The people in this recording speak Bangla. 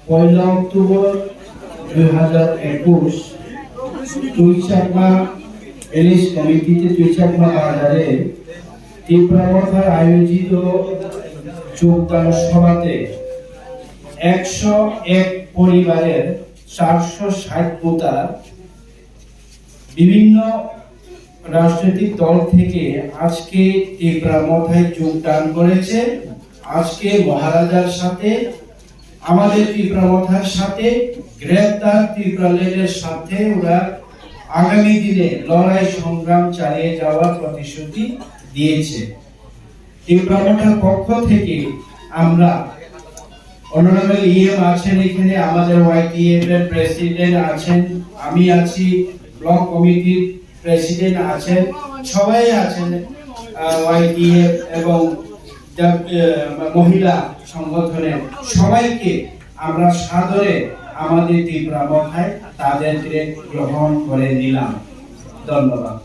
1 অক্টোবর 2021 তুইচাকমা এলিশ কমিটিতে তুইচাকমা বাজারে তীব্রমথার আয়োজিত যোগদান সভাতে 101 পরিবারের 460 ভোটার বিভিন্ন রাজনৈতিক দল থেকে আজকে তীব্রমথায় যোগদান করেছে। আজকে মহারাজার সাথে আমাদের তীব্রমথার সাথে গ্রেপ্তার তীব্রলেনের সাথে ওরা আগামী দিনে লড়াই সংগ্রাম চালিয়ে যাওয়ার প্রতিশ্রুতি দিয়েছে। তীব্রমথার পক্ষ থেকে আমরা অনারেবল ইএম আছেন, এখানে আমাদের ওয়াইটিএফ এর প্রেসিডেন্ট আছেন, আমি আছি, ব্লক কমিটির প্রেসিডেন্ট আছেন, সবাই আছেন, ওয়াইটিএফ এবং মহিলা সংগঠনের সবাইকে আমরা সাদরে আমাদের তীব্রমথায় তাদেরকে গ্রহণ করে নিলাম। ধন্যবাদ।